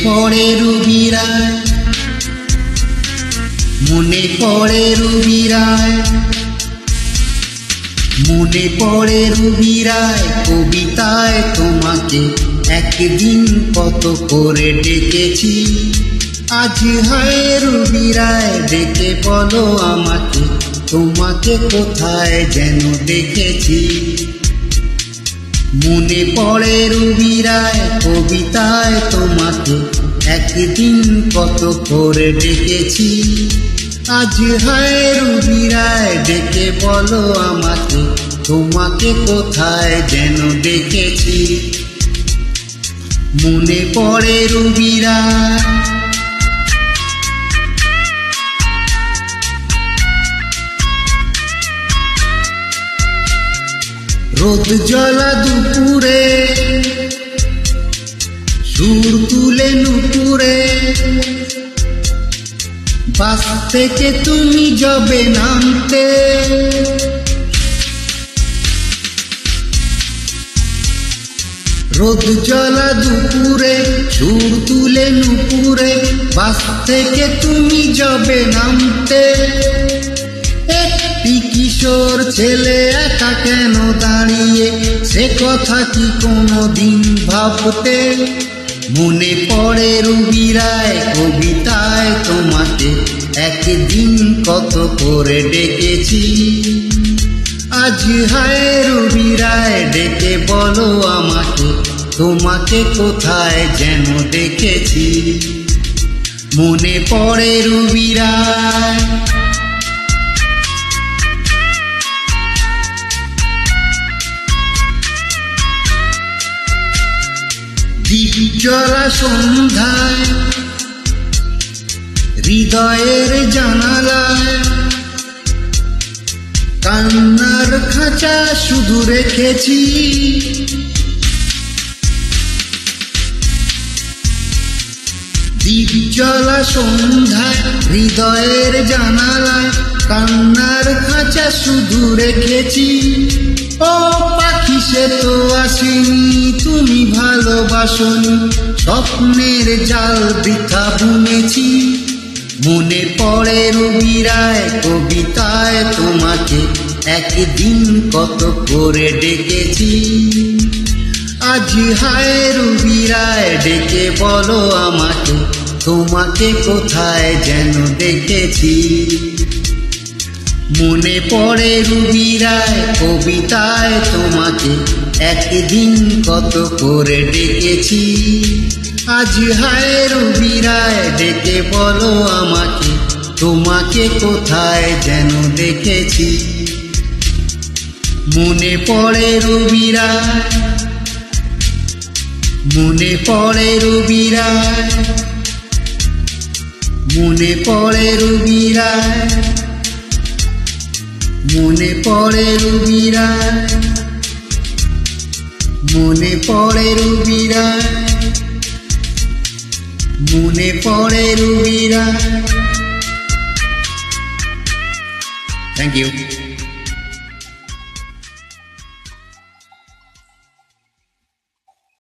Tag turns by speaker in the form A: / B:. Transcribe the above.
A: পড়ে রুবি রায়, মনে পড়ে রুবি রায়, মনে পড়ে রুবি রায়। কবিতায় তোমাকে একদিন কত করে ডেকেছি, আজ হায় রুবি রায় ডেকে বলো আমাকে, তোমাকে কোথায় যেন দেখেছি। মনে পড়ে রুবি রায়, কবিতায় তোমাকে একদিন কত করে ডেকেছি, আজ হায় রুবি রায় ডেকে বলো আমাকে, তোমাকে কোথায় যেন দেখেছি। মনে পড়ে রুবি রায়, রোদ জ্বলা দুপুরে, সুর তুলে নুপুরে, বাস থেকে তুমি যাবে নামতে, রোদ জ্বলা দুপুরে, সুর তুলে নুপুরে, বাস থেকে তুমি যাবে নামতে। একটি কিশোর ছেলে একা কেন দাঁড়িয়ে, সে কথা কি কোনোদিন ভাবতে। মনে পড়ে রুবি রায়, কবিতায় তোমাকে একদিন কত করে ডেকেছি, আজ হায় রুবি রায় ডেকে বলো আমাকে, তোমাকে কোথায় যেন দেখেছি। মনে পড়ে রুবি রায়, দ্বীপ জ্বলা সন্ধ্যায়, হৃদয়ের জানালায়, কান্নার খাঁচা শুধু রেখেছি। দ্বীপ জ্বলা সন্ধ্যায়, হৃদয়ের জানালায়, কান্নার খাঁচা শুধু রেখেছি। ও পাখি সে তো আসেনি, তুমি ভালোবাসনি, স্বপ্নের জাল বৃথা বুনেছি। মনে পড়ে রুবি রায়, কবিতায় তোমাকে একদিন কত করে ডেকেছি, আজ হায় রুবি রায় ডেকে বলো আমাকে, তোমাকে কোথায় যেন দেখেছি। মনে পড়ে রুবি রায়, কবিতায় তোমাকে একদিন কত করে ডেকেছি, আজ হায় রুবি রায় ডেকে বলো আমাকে, তোমাকে কোথায় যেন দেখেছি। মনে পড়ে রুবি রায়, মনে পড়ে রুবি রায়, মনে পড়ে রুবি রায়, মনে পড়ে রুবি রায়, মনে পড়ে রুবি রায়, মনে পড়ে রুবি রায়। Thank you.